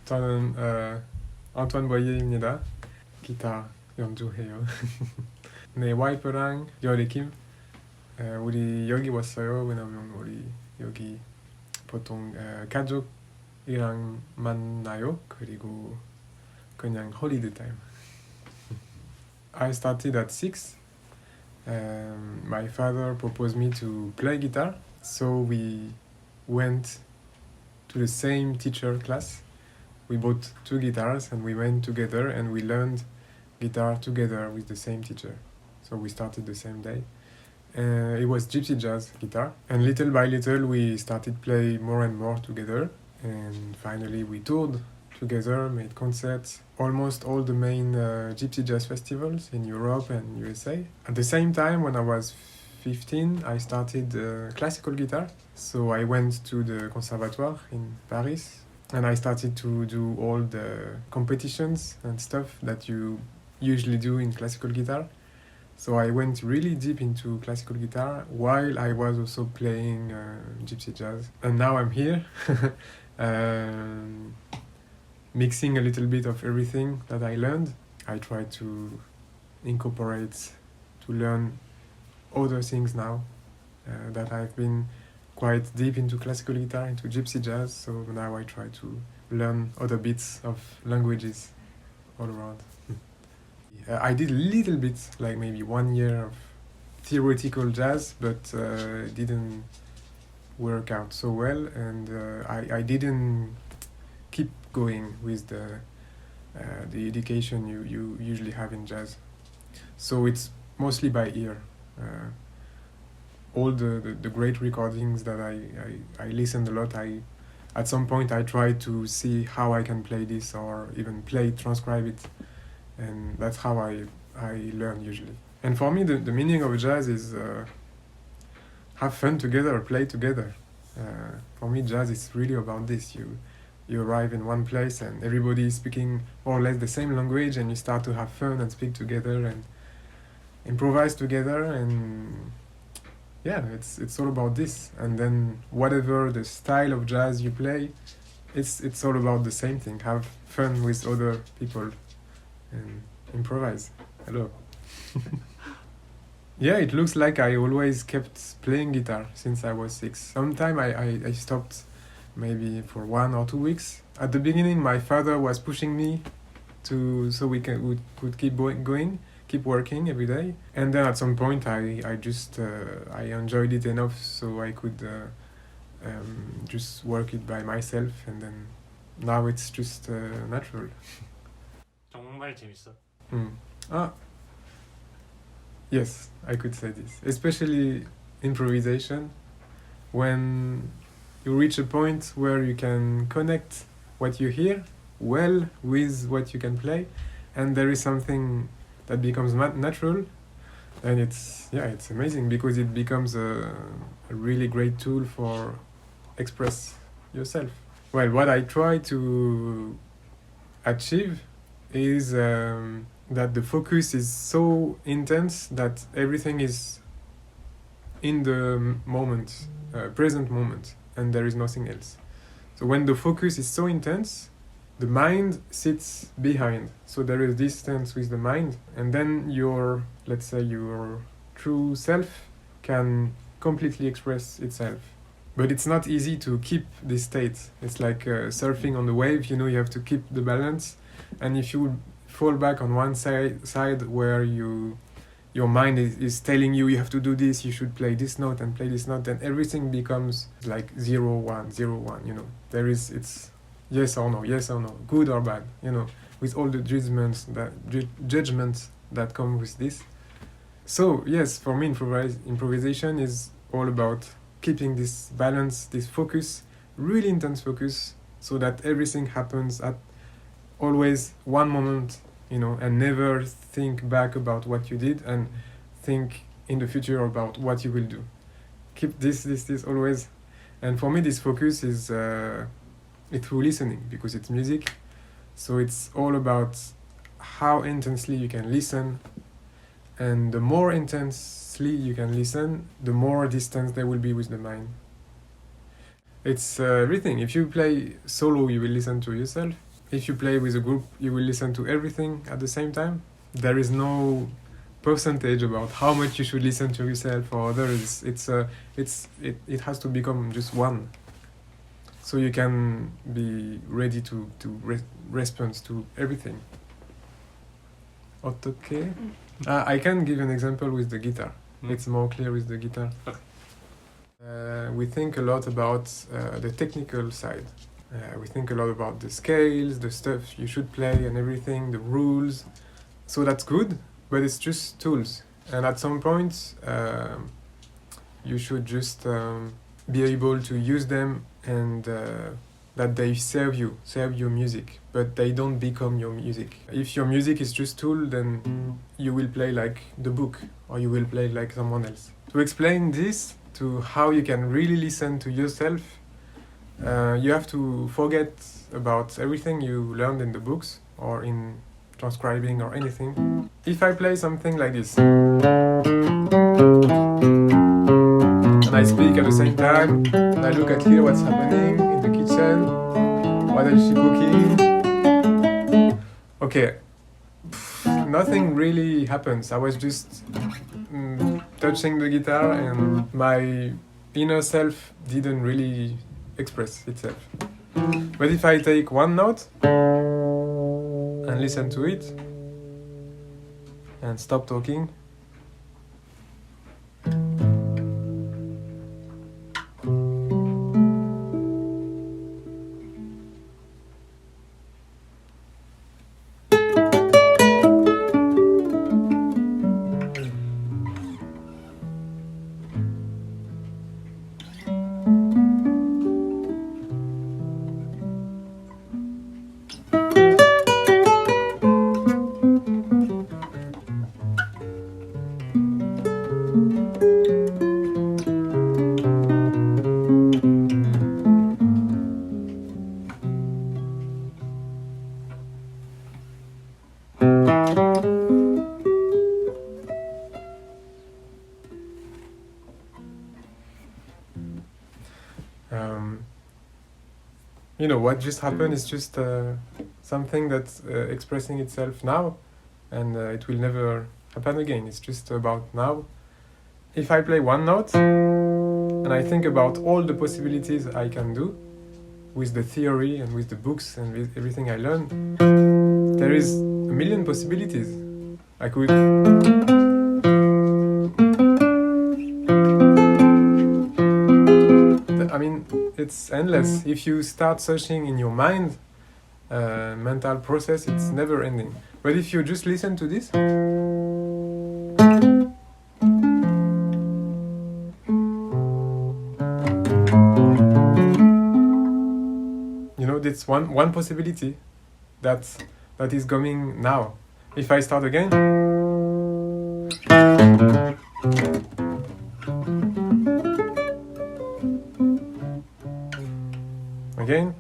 저는 안토닌보이어입니다. 기타 연주해요. 네, 와이프랑 여리킴 우리 여기 왔어요. 왜냐면 우리 여기 보통 가족이랑 만나요. 그리고 그냥 holiday time. I started at 6. My father proposed me to play guitar, so we went to the same teacher class. We bought 2 guitars and we went together and we learned guitar together with the same teacher. So we started the same day. It was gypsy jazz guitar, and little by little we started play more and more together, and finally we toured together, made concerts, almost all the main gypsy jazz festivals in Europe and USA. At the same time, when I was 15, I started classical guitar. So I went to the conservatoire in Paris, and I started to do all the competitions and stuff that you usually do in classical guitar. So I went really deep into classical guitar while I was also playing gypsy jazz. And now I'm here, mixing a little bit of everything that I learned. I try to incorporate, to learn other things now that I've been quite deep into classical guitar, into gypsy jazz. So now I try to learn other bits of languages all around. I did a little bit, like maybe 1 year of theoretical jazz, but it didn't work out so well, and I didn't keep going with the education you usually have in jazz. So it's mostly by ear. All the great recordings that I listened a lot, at some point I tried to see how I can play this or even transcribe it. And that's how I learn usually. And for me, the meaning of jazz is have fun together, play together. For me, jazz is really about this. You arrive in one place and everybody is speaking more or less the same language, and you start to have fun and speak together and improvise together. And yeah, it's all about this. And then whatever the style of jazz you play, it's all about the same thing. Have fun with other people and improvise. Hello. Yeah, it looks like I always kept playing guitar since I was 6. Sometime I stopped maybe for 1 or 2 weeks. At the beginning, my father was pushing me so we could keep going, keep working every day. And then at some point, I just I enjoyed it enough so I could just work it by myself. And then now it's just natural. 정말 재밌어. Yes, I could say this. Especially improvisation, when you reach a point where you can connect what you hear well with what you can play, and there is something that becomes natural, and it's amazing because it becomes a really great tool for express yourself. Well, what I try to achieve is that the focus is so intense that everything is in the moment, present moment, and there is nothing else. So when the focus is so intense, the mind sits behind. So there is distance with the mind, and then your true self can completely express itself. But it's not easy to keep this state. It's like surfing on the wave, you have to keep the balance. And if you fall back on one side where your mind is telling you have to do this, you should play this note and play this note, then everything becomes like 0, 1, 0, 1, it's yes or no, good or bad, with all the judgments that come with this. So yes, for me improvisation is all about keeping this balance, this focus, really intense focus, so that everything happens at always one moment, and never think back about what you did and think in the future about what you will do. Keep this always. And for me, this focus is through listening, because it's music. So it's all about how intensely you can listen. And the more intensely you can listen, the more distance there will be with the mind. It's everything. If you play solo, you will listen to yourself. if you play with a group, you will listen to everything at the same time. There is no percentage about how much you should listen to yourself or others. It has to become just one. So you can be ready to respond to everything. Okay. I can give an example with the guitar. It's more clear with the guitar. Okay. We think a lot about the technical side. We think a lot about the scales, the stuff you should play and everything, the rules. So that's good, but it's just tools. And at some point, you should just be able to use them and that they serve your music, but they don't become your music. If your music is just tool, then you will play like the book or you will play like someone else. To explain this, to how you can really listen to yourself, you have to forget about everything you learned in the books or in transcribing or anything. If I play something like this, and I speak at the same time, and I look at here what's happening in the kitchen, what is she cooking? Okay, nothing really happens. I was just touching the guitar and my inner self didn't really express itself. But if I take one note and listen to it and stop talking, you know, what just happened is just something that's expressing itself now, and it will never happen again. It's just about now. If I play one note and I think about all the possibilities I can do with the theory and with the books and with everything I learned, there is a million possibilities. I could it's endless. If you start searching in your mind, mental process, it's never ending. But if you just listen to this, you know, that's one possibility that is coming now. If I start again, again,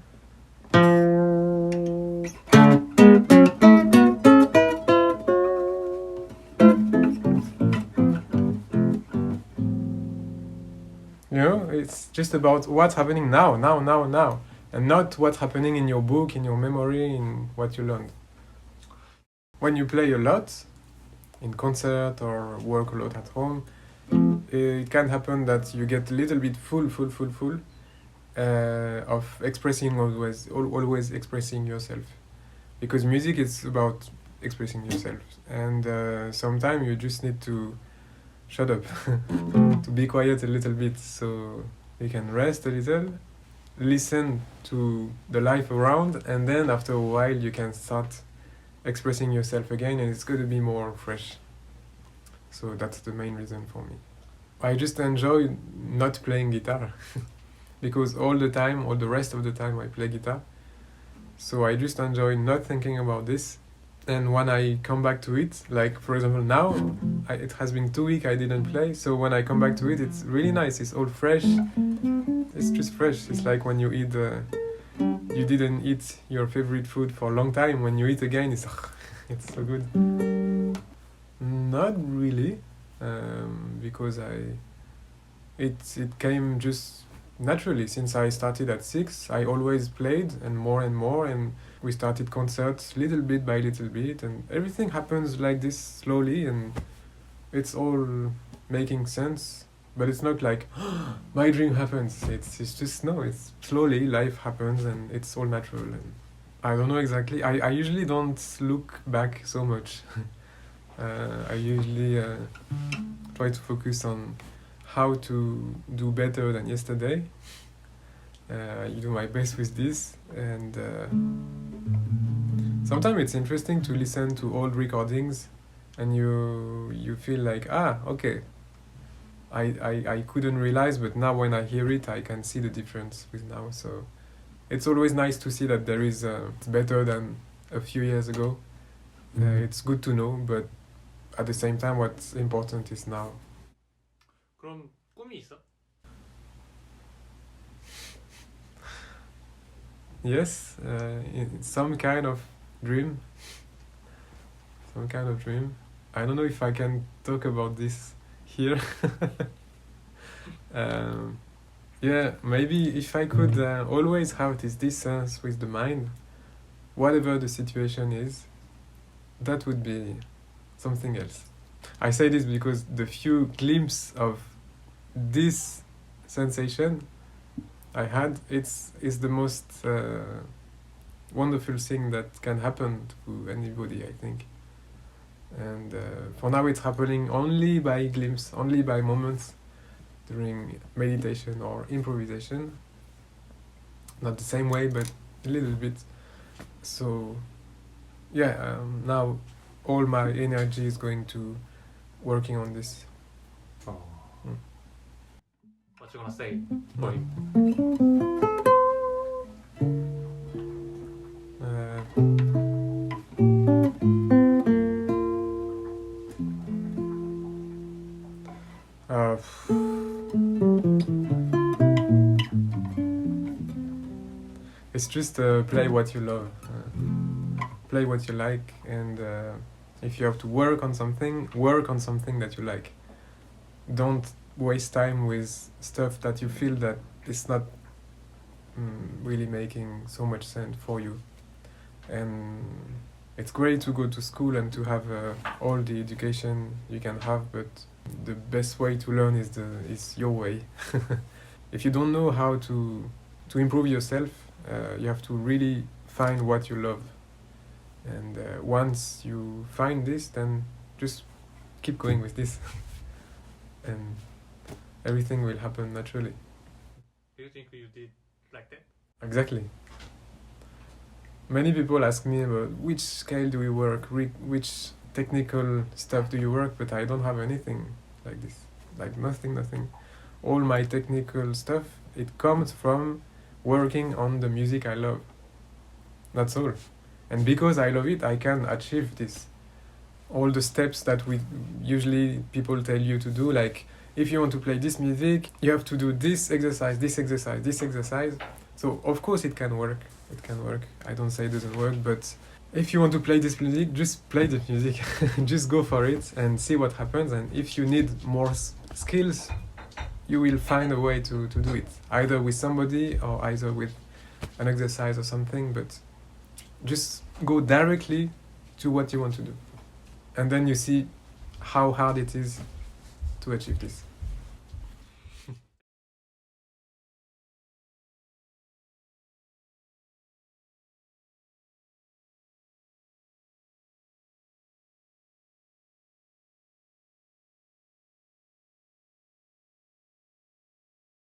you know, it's just about what's happening now, and not what's happening in your book, in your memory, in what you learned. When you play a lot, in concert or work a lot at home, it can happen that you get a little bit full of expressing always expressing yourself, because music is about expressing yourself, and sometimes you just need to shut up, to be quiet a little bit, so you can rest a little, listen to the life around, and then after a while you can start expressing yourself again, and it's going to be more fresh. So that's the main reason for me. I just enjoy not playing guitar because all the rest of the time I play guitar. So I just enjoy not thinking about this. And when I come back to it, like for example now, it has been 2 weeks I didn't play. So when I come back to it, it's really nice. It's all fresh. It's just fresh. It's like when you eat, you didn't eat your favorite food for a long time. When you eat again, it's so good. Not really, because it came just naturally. Since I started at 6, I always played, and more, and We started concerts little bit by little bit, and everything happens like this slowly, and it's all making sense. But it's not like my dream happens. It's just no. It's slowly life happens, and it's all natural. And I don't know exactly. I usually don't look back so much. I usually try to focus on how to do better than yesterday. I do my best with this, and sometimes it's interesting to listen to old recordings, and you feel like okay, I couldn't realize, but now when I hear it, I can see the difference with now. So it's always nice to see that there is it's better than a few years ago. It's good to know, but at the same time, what's important is now. 그럼 꿈이 있어? Yes, some kind of dream. Some kind of dream. I don't know if I can talk about this here. Yeah, maybe if I could always have this distance with the mind, whatever the situation is, that would be something else. I say this because the few glimpses of this sensation I had, it's the most wonderful thing that can happen to anybody, I think. And for now it's happening only by glimpse, only by moments during meditation or improvisation. Not the same way, but a little bit. So yeah, now all my energy is going to working on this. What you gonna say, boy? It's just play what you love, play what you like, and if you have to work on something that you like. Don't waste time with stuff that you feel that it's not really making so much sense for you. And it's great to go to school and to have all the education you can have, but the best way to learn is your way. If you don't know how to improve yourself, you have to really find what you love. And once you find this, then just keep going with this. And everything will happen naturally. Do you think you did like that? Exactly. Many people ask me about which scale do you work, which technical stuff do you work, but I don't have anything like this. Like nothing. All my technical stuff, it comes from working on the music I love. That's all. And because I love it, I can achieve this. All the steps that we usually people tell you to do, like if you want to play this music, you have to do this exercise, this exercise, this exercise. So of course it can work. It can work. I don't say it doesn't work, but if you want to play this music, just play the music. Just go for it and see what happens. And if you need more skills, you will find a way to do it, either with somebody or either with an exercise or something, but just go directly to what you want to do. And then you see how hard it is to achieve this.